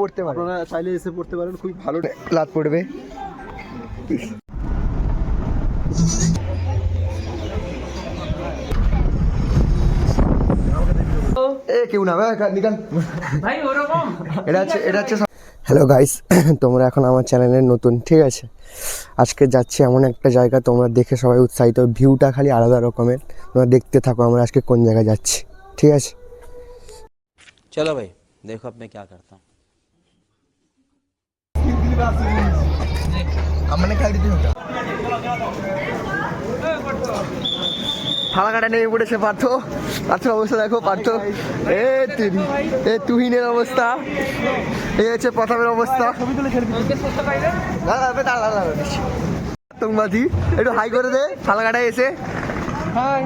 পড়তে পারেন, আপনারা চাইলে এসে পড়তে পারেন, খুব ভালো লাত পড়বে। কেউ না ভাই ওরকম। এটা হচ্ছে হ্যালো গাইস, তোমরা এখন আমার চ্যানেলে নতুন, ঠিক আছে? আজকে যাচ্ছি এমন একটা জায়গা, তোমরা দেখে সবাই উৎসাহিত। ভিউটা খালি আলাদা রকমের, তোমরা দেখতে থাকো আমরা আজকে কোন জায়গায় যাচ্ছি, ঠিক আছে? चलो भाई देखो अब मैं क्या करता हूँ। ফালাকাটা নেমে পড়েছে পার্থ। পার্থর অবস্থা দেখো, পার্থ এ তুহিনের অবস্থা, এই হচ্ছে প্রথমের অবস্থা। আতঙ্কবাদী একটু হাই করে দে ফালাকাটায় এসে। হাই।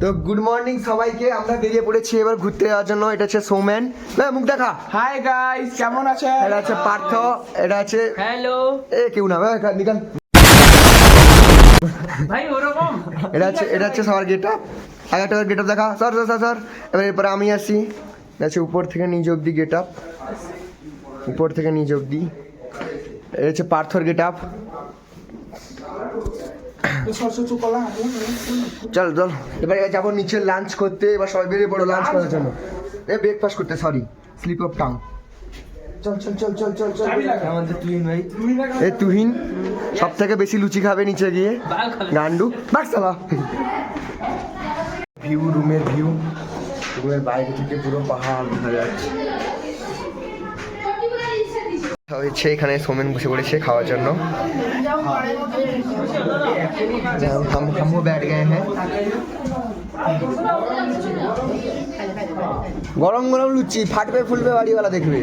তো গুড মর্নিং সবাইকে, আমরা বেরিয়ে পড়েছি এবার ঘুরতে যাওয়ার জন্য। এটা হচ্ছে সৌমেন, মুখ দেখা। হাই গাইস, কেমন আছেন? এটা হচ্ছে পার্থ, এটা আছে হ্যালো কেউ না নিকান ভাই ওরকম। এটা হচ্ছে সবার গেট আপ। একটা গেট আপ দেখা স্যার স্যার স্যার। এরপরে আমি আসি, আছে উপর থেকে নিচ অব্দি গেট আপ, উপর থেকে নিচ অব্দি। এটা হচ্ছে পার্থর গেট আপ। চল চল এবারে যাবো নিচে লাঞ্চ করতে। এবার সবাই বেরিয়ে পড়ো লাঞ্চ করার জন্য, ব্রেকফাস্ট করতে, সরি স্লিপ অফ টাং। চল চল চল চল চল চল। আমাদের তুহিন ভাই, এই তুহিন সব থেকে বেশি লুচি খাবে নিচে গিয়ে, গান্ডু বাস চালা। ভিউ, রুমের ভিউ, রুমের বাইরে থেকে পুরো পাহাড় দেখা যাচ্ছে। হচ্ছে এখানে সোমেন বসে পড়েছে খাওয়ার জন্য। हम वो बैठ गए हैं। গরম গরম লুচি ফাটবে ফুলবে বাড়িওয়ালা দেখবে।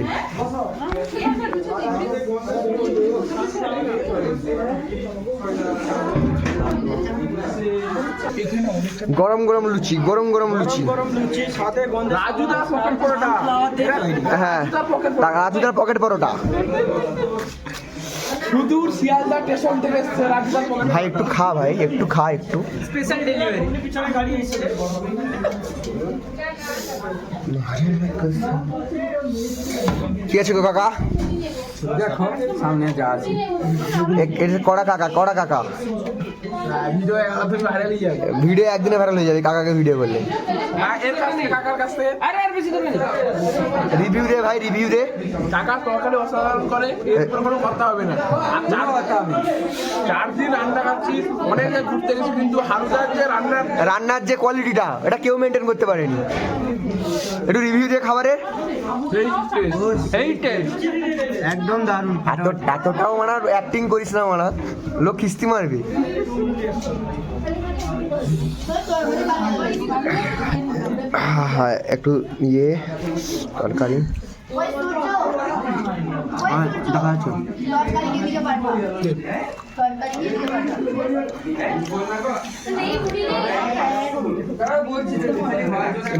গরম গরম লুচি, গরম গরম লুচি, হ্যাঁ রাজুদার পকেট পরোটা। সুদূর শিয়ালদা স্টেশন থেকে এসেছে রাজুদার পকেট। ভাই একটু খা, ভাই একটু খা, একটু স্পেশাল ডেলিভারি। কি আছে গো কাকা? দেখো সামনে যা আছে, কড়া কাকা, কড়া কাকা। ভিডিও একদিন ভাইরাল হয়ে যাবে, ভিডিও একদিনে ভাইরাল হয়ে যাবে কাকাকে ভিডিও করলে। এর কাছ থেকে কাকার কাছ থেকে আরে আর বেশি দূর নেই। রিভিউ দে ভাই, রিভিউ দে। কাকা তরকারি অসাধারণ করে, এরপর কোনো কথা হবে না। আর 4 দিন রান্না খাচ্ছি, অনেক জায়গায় ঘুরতে গেছি, কিন্তু হারুদার যে রান্নার যে কোয়ালিটিটা, এটা কেউ মেনটেন করতে পারেনি। একটু রিভিউ দে খাবারের। এই টেস্ট একদম দারুণ। এতটাও মানে অ্যাক্টিং করিস না, মানে লোক কিস্তি মারবে। হ্যাঁ একটু ইয়ে তরকারি দেখা যাচ্ছে।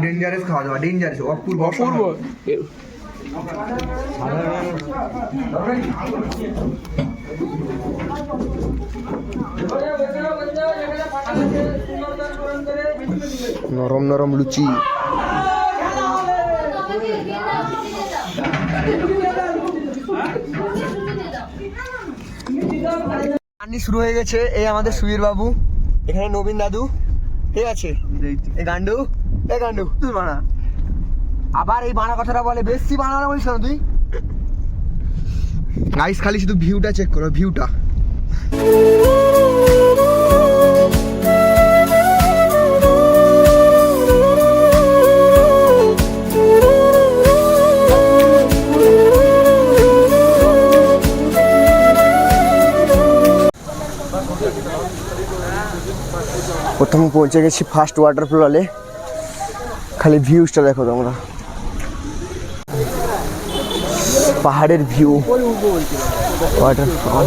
ডেঞ্জারাস খাওয়া দাওয়া, ডেঞ্জারাস, অপূর্ব অপূর্ব। নরম নরম লুচি। শুরু হয়ে গেছে। এই আমাদের সুবীর বাবু, এখানে নবীন দাদু, ঠিক আছে? এই গান্ডু, এই গান্ডু তুই বানা। আবার এই বানা কথাটা বলে, বেশি বানানো বলিস না তুই। গাইস খালি শুধু ভিউটা চেক করো, ভিউটা। প্রথম পৌঁছে গেছি ফার্স্ট ওয়াটারফলে। খালি ভিউজটা দেখো তোমরা, পাহাড়ের ভিউ, ওয়াটারফল।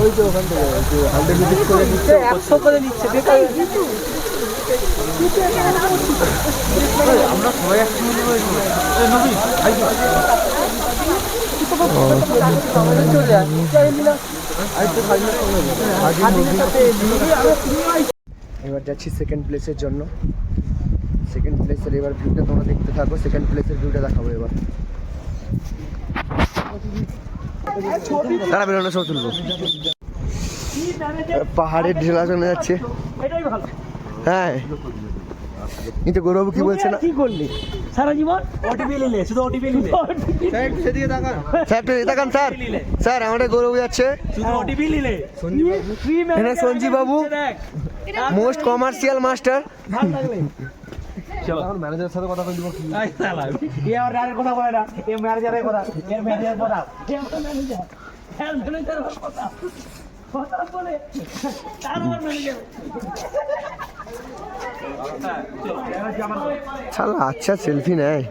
এবার যাচ্ছি সেকেন্ড প্লেসের জন্য। সেকেন্ড প্লেসের এবার ভিউটা তোমরা দেখতে থাকো। সেকেন্ড প্লেসের ভিউটা দেখাবো এবার। তারা বেরোনো সব তুলবো। পাহাড়ের ঢেলা চলে যাচ্ছে। হ্যাঁ, কিন্তু গৌরব কি বলছে না? কি করলি সারা জীবন? ওটিপি নিলে, শুধু ওটিপি নিলে। সেদিকে তাকান স্যার, তাকান স্যার। স্যার আমাদের গৌরব যাচ্ছে, শুধু ওটিপি নিলে। এখানে সঞ্জীব বাবু মোস্ট কমার্শিয়াল মাস্টার। ভালো লাগলে চলো এখন ম্যানেজারের সাথে কথা বলবো। আই সালা এ আর ডাইরেক্ট কথা বলে না, এ ম্যানেজারের কথা, এর ম্যানেজার কথা, এ ম্যানেজার, এর ম্যানেজার কথা কথা বলে তার ম্যানেজার। শালা আচ্ছা সেলফি নেয়।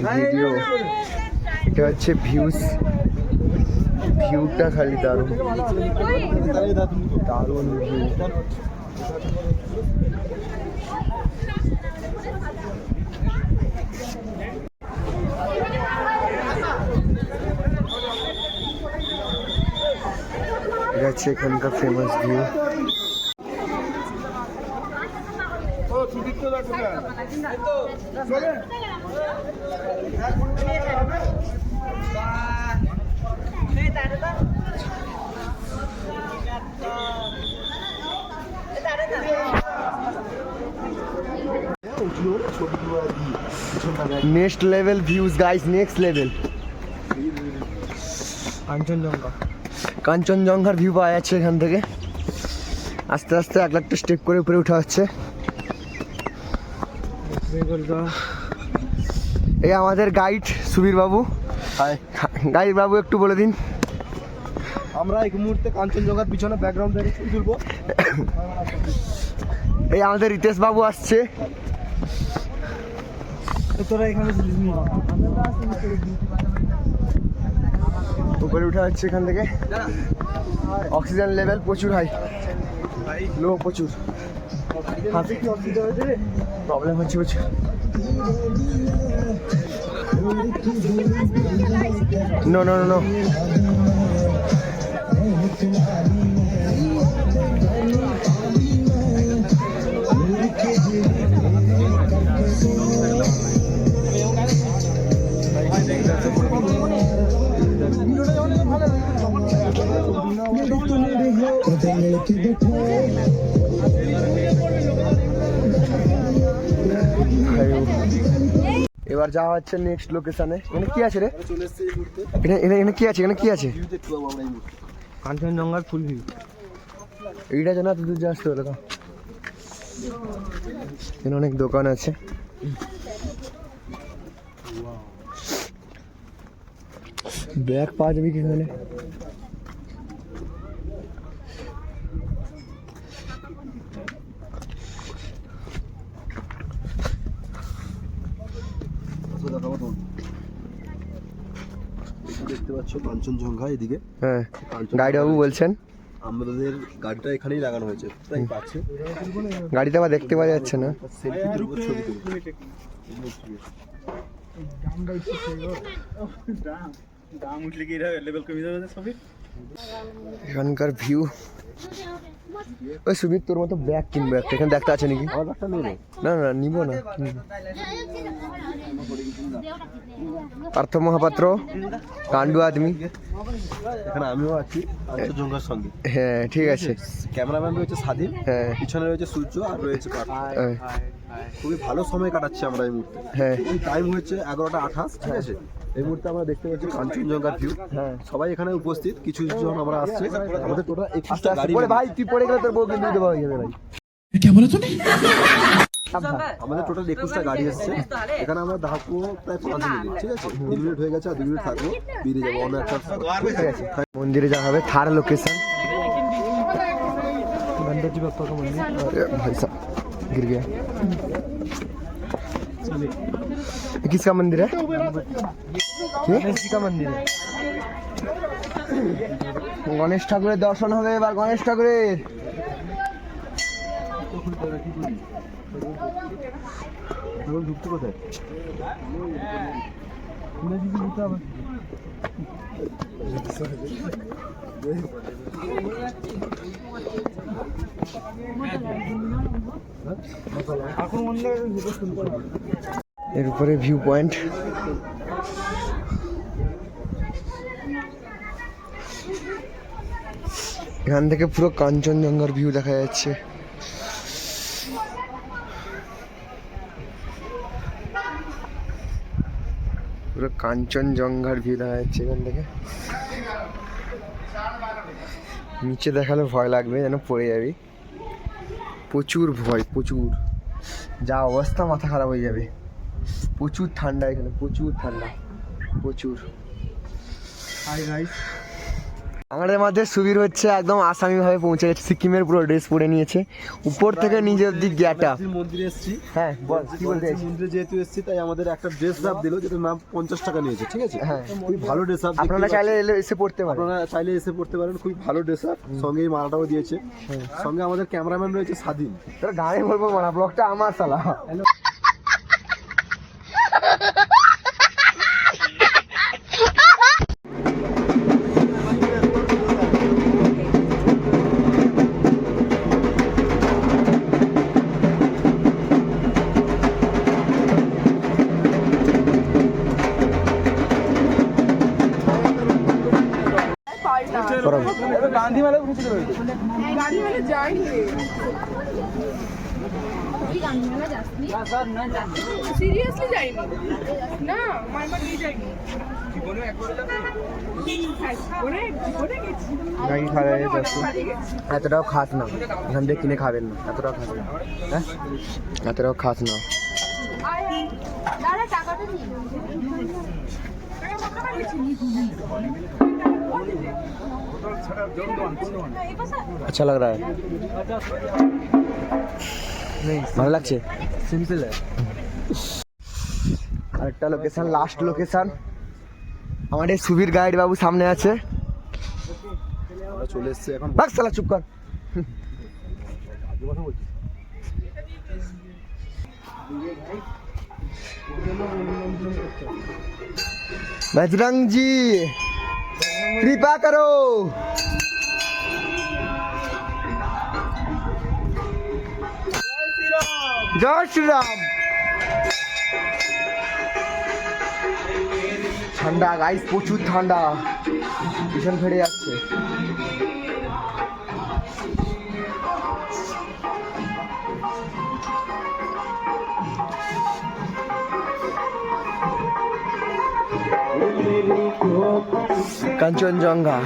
ভিডিও এটা হচ্ছে ভিউজ, ভিউটা খালি দারুণ দারুণ ভিউ। এটা হচ্ছে এখানকার famous view. Next level views guys, next level. কাঞ্চনজঙ্ঘার ভিউ পাওয়া যাচ্ছে এখান থেকে। আস্তে আস্তে এক একটা স্টেপ করে উপরে উঠা হচ্ছে। এই আমাদের গাইড সুবীর বাবু। গাইড বাবু একটু বলে দিন। আমরা এই মুহূর্তে কাঞ্চনজঙ্ঘার পিছনে ব্যাকগ্রাউন্ড থেকে ছবি তুলবো। এই আমাদের রিতেশ বাবু আসছে। তোরা এখানে উপরে উঠা হচ্ছে এখান থেকে। অক্সিজেন লেভেল প্রচুর হাই, লো প্রচুর। প্রবলেম হচ্ছে প্রচুর। নো নো নো এবার যাওয়া হচ্ছে নেক্সট লোকেশনে। এখানে কি আছে রে? এখানে কি আছে? এখানে কি আছে? কাঞ্চনজঙ্ঘার ফুল ভিউ। এইটা জানা তো দূর আসতে হলো। এখানে অনেক দোকান আছে। ব্যাগ পাওয়া যাবে কি এখানে? দেখতে পাচ্ছ কাঞ্চনজঙ্ঘা এদিকে। হ্যাঁ, গাইড বাবু বলছেন আমাদের গাড়িটা এখানেই লাগানো হয়েছে, তাই পাচ্ছে। গাড়িতে আবার দেখতে পাওয়া যাচ্ছে না। সেলফি তুলবো, ছবি তুলবো। এখানকার ভিউ ওই সুমিত তোর মতো ব্যাগ কিনবো একটা, এখানে দেখতে আছে নাকি? আমার ব্যাগটা নেবো। না না নিবো না। পার্থ মহাপাত্র কান্ডু আদমি। এখানে আমিও আছি কাঞ্চনজঙ্ঘার সঙ্গে। হ্যাঁ ঠিক আছে। ক্যামেরাম্যান রয়েছে স্বাধীন, হ্যাঁ পিছনে রয়েছে সূর্য আর রয়েছে পার্থ। হ্যাঁ, খুবই ভালো সময় কাটাচ্ছি আমরা এই মুহূর্তে। হ্যাঁ টাইম হচ্ছে 11:28, ঠিক আছে? এই মুহূর্তে আমরা দেখতে পাচ্ছি কাঞ্চনজঙ্ঘার ভিউ। হ্যাঁ সবাই এখানে উপস্থিত, কিছু জন আমরা আসছে। আমাদের টোটাল 21টা গাড়ি। পরে ভাই তুই পড়ে গেলে তোর বউকে দিয়ে দেবো হয়ে যাবে ভাই। আমাদের টোটাল 21টা গাড়ি এসছে। এখানে আমরা থাকবো প্রায় 5 মিনিট, ঠিক আছে? 3 মিনিট হয়ে গেছে, আর 2 মিনিট থাকবো, বেরিয়ে যাবো অন্য একটা। ঠিক আছে, মন্দিরে যাওয়া হবে, থার লোকেশন। भाई साहब गिर गया। ये किसका मंदिर है? गणेश जी का मंदिर है। गणेश ठाकुरेर दर्शन হবে এবার, গণেশ ঠাকুরের। ঢুকতে কোথায়? এর উপরে ভিউ পয়েন্ট। এখান থেকে পুরো কাঞ্চনজঙ্ঘার ভিউ দেখা যাচ্ছে। পুরো কাঞ্চনজঙ্ঘার ভিউ দেখা যাচ্ছে এখান থেকে। নিচে দেখালে ভয় লাগবে, যেন পড়ে যাবি। প্রচুর ভয়, প্রচুর, যা অবস্থা মাথা খারাপ হয়ে যাবে। প্রচুর ঠান্ডা এখানে, প্রচুর ঠান্ডা, প্রচুর। হাই গাইস, আমাদের মধ্যে সুবীর হচ্ছে একদম আসামি ভাবে পৌঁছে গেছে, সিকিমের পুরো ড্রেস পরে নিয়েছে, উপর থেকে নিজের দিক গেটা। মন্দিরে এসেছি। হ্যাঁ বল কি বলতে চাইছিস? মন্দিরে যেহেতু এসেছি তাই আমাদের একটা ড্রেস আপ দিল, যেটার নাম 50 টাকা নিয়েছে, ঠিক আছে? হ্যাঁ। খুবই ভালো ড্রেস আপ। আপনারা চাইলে এসে পড়তে পারেন। আপনারা চাইলে এসে পড়তে পারেন, খুবই ভালো ড্রেস আপ। সঙ্গে এই মালাটাও দিয়েছে। সঙ্গে আমাদের ক্যামেরাম্যান রয়েছে স্বাধীন। তোর গানে বলবো মানা, ব্লগটা আমার সালা। গান্ধী মেলা ঘুরেছিল। গাড়ি মেলা যাইনি রে। সিরিয়াসলি যাইনি না, মারবার নিয়ে যাইনি। ম্যাগি খাওয়া যাচ্ছে। এতটাও খাস না, এখান থেকে কিনে খাবেন না, এতটাও খাস না। হ্যাঁ এতটাও খাস না। দাদা টাকাটা নিয়ে अच्छा लग रहा है, ভালো লাগছে। সিম্পল আরেকটা লোকেশন, লাস্ট লোকেশন। আমাদের সুবীর গাইড বাবু সামনে আছে। আমরা চলে এসেছি এখন। বাক সালা চুপ কর। बजरंग जी कृपा करो। जय श्री राम। ঠান্ডা গাইস, প্রচুর ঠান্ডা, ভীষণ ফেটে যাচ্ছে। কাঞ্চনজঙ্ঘা।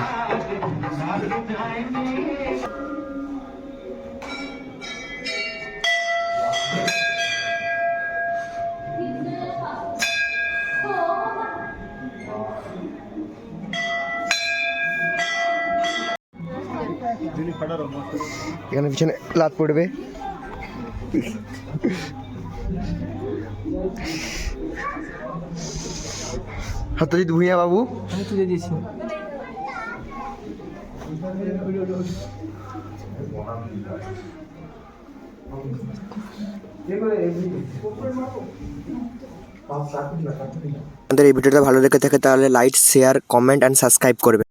এখানে পিছনে লাত পড়বে। সত্যজিৎ ভূঁইয়া বাবু আমি তুলে দিয়েছি। আমাদের এই ভিডিওটা ভালো লেগে থাকে তাহলে like, share, comment and subscribe করবে।